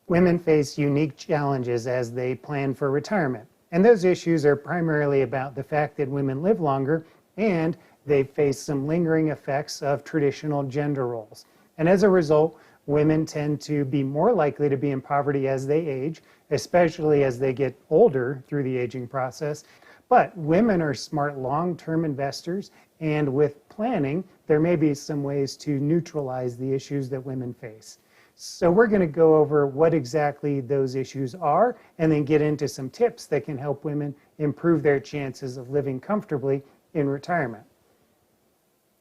Women face unique challenges as they plan for retirement. And those issues are primarily about the fact that women live longer and they face some lingering effects of traditional gender roles. And as a result, women tend to be more likely to be in poverty as they age, especially as they get older through the aging process. But women are smart long-term investors, and with planning, there may be some ways to neutralize the issues that women face. So we're going to go over what exactly those issues are and then get into some tips that can help women improve their chances of living comfortably in retirement.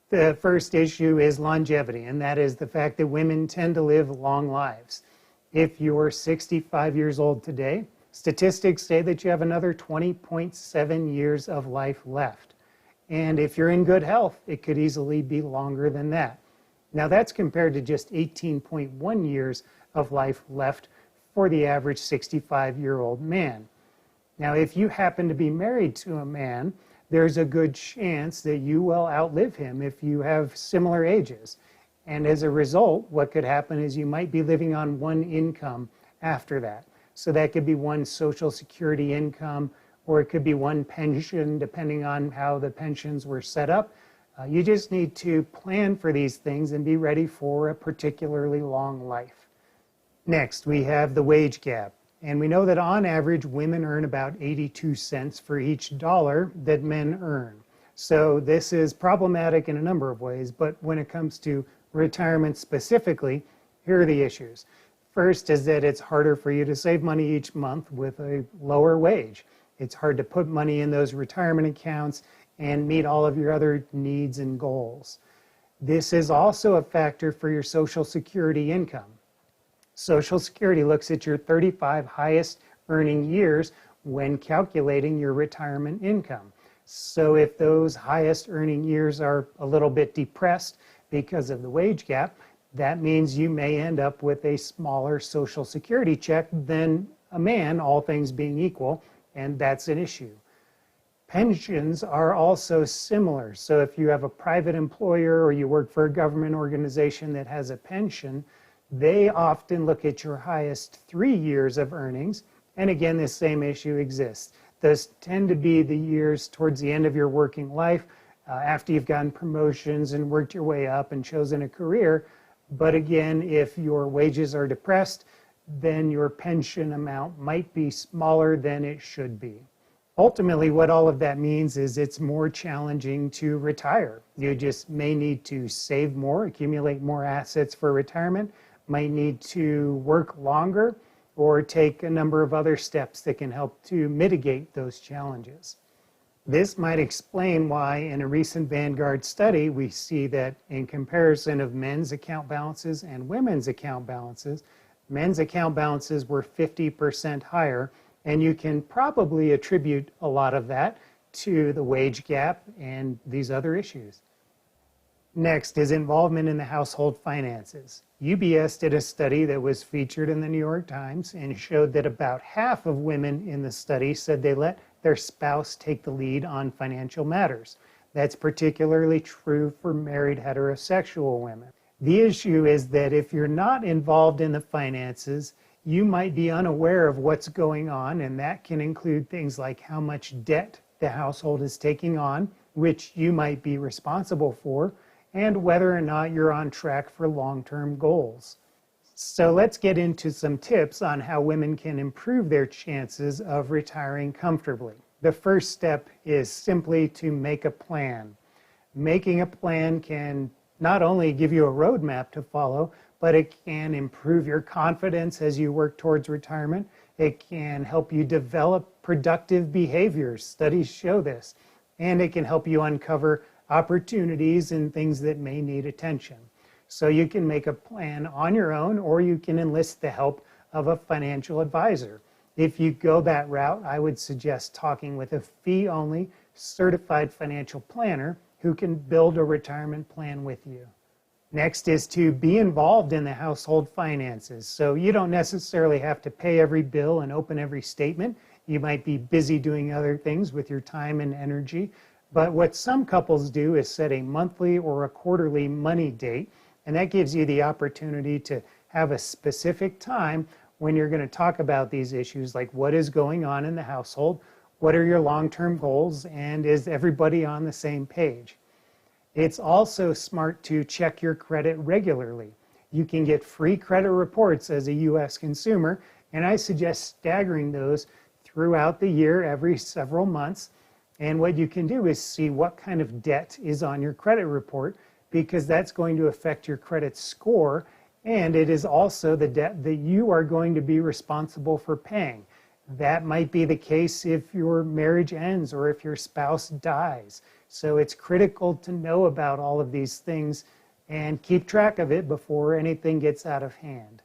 The first issue is longevity, and that is the fact that women tend to live long lives. If you're 65 years old today, statistics say that you have another 20.7 years of life left. And if you're in good health, it could easily be longer than that. Now that's compared to just 18.1 years of life left for the average 65-year-old man. Now, if you happen to be married to a man, there's a good chance that you will outlive him if you have similar ages. And as a result, what could happen is you might be living on one income after that. So that could be one Social Security income, or it could be one pension, depending on how the pensions were set up. You just need to plan for these things and be ready for a particularly long life. Next, we have the wage gap. And we know that on average, women earn about 82 cents for each dollar that men earn. So this is problematic in a number of ways, but when it comes to retirement specifically, here are the issues. First is that it's harder for you to save money each month with a lower wage. It's hard to put money in those retirement accounts and meet all of your other needs and goals. This is also a factor for your Social Security income. Social Security looks at your 35 highest earning years when calculating your retirement income. So if those highest earning years are a little bit depressed because of the wage gap, that means you may end up with a smaller Social Security check than a man, all things being equal, and that's an issue. Pensions are also similar. So if you have a private employer or you work for a government organization that has a pension, they often look at your highest 3 years of earnings. And again, this same issue exists. Those tend to be the years towards the end of your working life, after you've gotten promotions and worked your way up and chosen a career. But again, if your wages are depressed, then your pension amount might be smaller than it should be. Ultimately, what all of that means is it's more challenging to retire. You just may need to save more, accumulate more assets for retirement, might need to work longer, or take a number of other steps that can help to mitigate those challenges. This might explain why in a recent Vanguard study, we see that in comparison of men's account balances and women's account balances, men's account balances were 50% higher, and you can probably attribute a lot of that to the wage gap and these other issues. Next is involvement in the household finances. UBS did a study that was featured in the New York Times and showed that about half of women in the study said they let their spouse take the lead on financial matters. That's particularly true for married heterosexual women. The issue is that if you're not involved in the finances, you might be unaware of what's going on, and that can include things like how much debt the household is taking on, which you might be responsible for, and whether or not you're on track for long-term goals. So let's get into some tips on how women can improve their chances of retiring comfortably. The first step is simply to make a plan. Making a plan can not only give you a roadmap to follow, but it can improve your confidence as you work towards retirement. It can help you develop productive behaviors. Studies show this. And it can help you uncover opportunities and things that may need attention. So you can make a plan on your own, or you can enlist the help of a financial advisor. If you go that route, I would suggest talking with a fee-only certified financial planner who can build a retirement plan with you. Next is to be involved in the household finances. So you don't necessarily have to pay every bill and open every statement. You might be busy doing other things with your time and energy. But what some couples do is set a monthly or a quarterly money date, and that gives you the opportunity to have a specific time when you're going to talk about these issues, like what is going on in the household, what are your long-term goals, and is everybody on the same page? It's also smart to check your credit regularly. You can get free credit reports as a U.S. consumer, and I suggest staggering those throughout the year every several months. And what you can do is see what kind of debt is on your credit report, because that's going to affect your credit score, and it is also the debt that you are going to be responsible for paying. That might be the case if your marriage ends or if your spouse dies. So it's critical to know about all of these things and keep track of it before anything gets out of hand.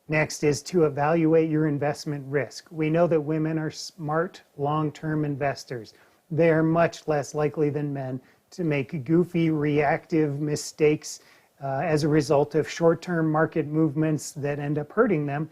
Next is to evaluate your investment risk. We know that women are smart, long-term investors. They are much less likely than men to make goofy, reactive mistakes as a result of short-term market movements that end up hurting them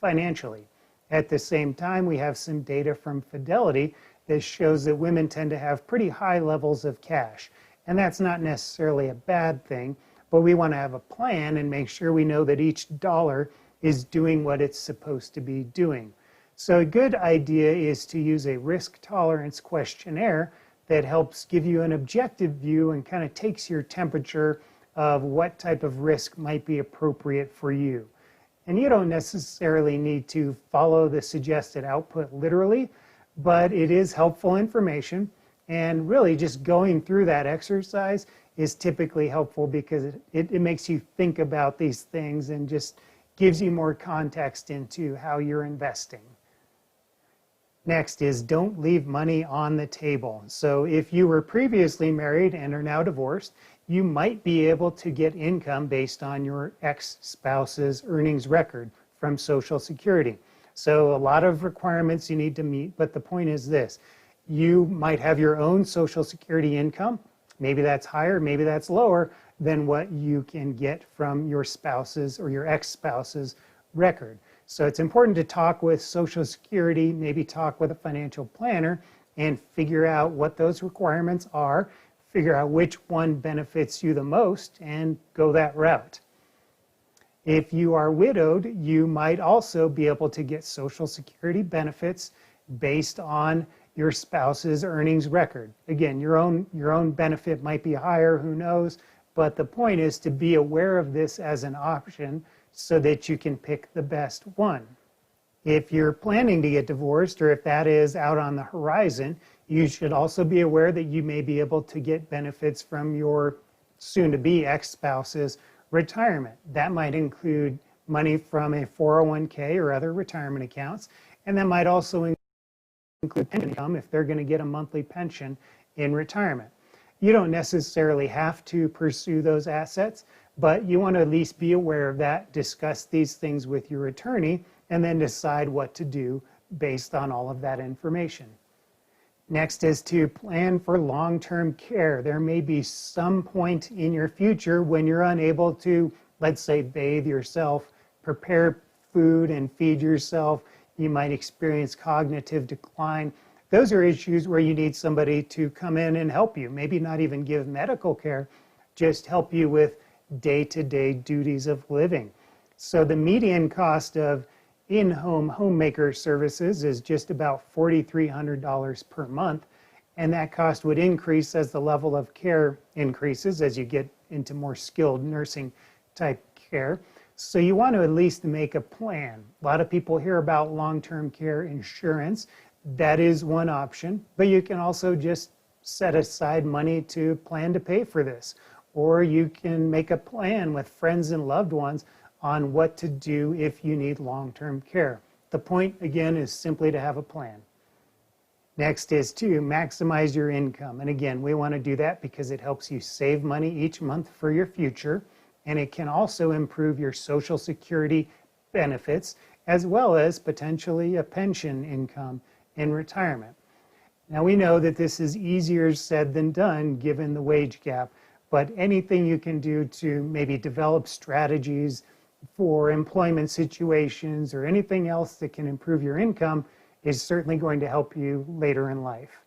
financially. At the same time, we have some data from Fidelity that shows that women tend to have pretty high levels of cash. And that's not necessarily a bad thing, but we want to have a plan and make sure we know that each dollar is doing what it's supposed to be doing. So a good idea is to use a risk tolerance questionnaire that helps give you an objective view and kind of takes your temperature of what type of risk might be appropriate for you. And you don't necessarily need to follow the suggested output literally, but it is helpful information. And really just going through that exercise is typically helpful because it makes you think about these things and just gives you more context into how you're investing. Next is don't leave money on the table. So if you were previously married and are now divorced, you might be able to get income based on your ex-spouse's earnings record from Social Security. So a lot of requirements you need to meet, but the point is this. You might have your own Social Security income. Maybe that's higher, maybe that's lower than what you can get from your spouse's or your ex-spouse's record. So it's important to talk with Social Security, maybe talk with a financial planner and figure out what those requirements are, figure out which one benefits you the most and go that route. If you are widowed, you might also be able to get Social Security benefits based on your spouse's earnings record. Again, your own benefit might be higher, who knows, but the point is to be aware of this as an option so that you can pick the best one. If you're planning to get divorced or if that is out on the horizon, you should also be aware that you may be able to get benefits from your soon-to-be ex-spouse's retirement. That might include money from a 401k or other retirement accounts, and that might also include pension income if they're going to get a monthly pension in retirement. You don't necessarily have to pursue those assets, but you want to at least be aware of that, discuss these things with your attorney, and then decide what to do based on all of that information. Next is to plan for long-term care. There may be some point in your future when you're unable to, let's say, bathe yourself, prepare food and feed yourself. You might experience cognitive decline. Those are issues where you need somebody to come in and help you. Maybe not even give medical care, just help you with day-to-day duties of living. So the median cost of in-home homemaker services is just about $4,300 per month, and that cost would increase as the level of care increases as you get into more skilled nursing type care. So you want to at least make a plan. A lot of people hear about long-term care insurance. That is one option, but you can also just set aside money to plan to pay for this. Or you can make a plan with friends and loved ones on what to do if you need long-term care. The point, again, is simply to have a plan. Next is to maximize your income. And again, we want to do that because it helps you save money each month for your future. And it can also improve your Social Security benefits, as well as potentially a pension income in retirement. Now we know that this is easier said than done given the wage gap, but anything you can do to maybe develop strategies for employment situations or anything else that can improve your income is certainly going to help you later in life.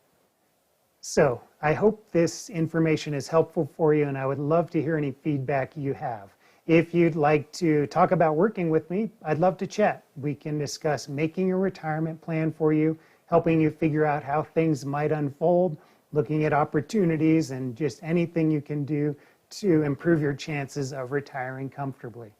So I hope this information is helpful for you, and I would love to hear any feedback you have. If you'd like to talk about working with me, I'd love to chat. We can discuss making a retirement plan for you, helping you figure out how things might unfold, looking at opportunities, and just anything you can do to improve your chances of retiring comfortably.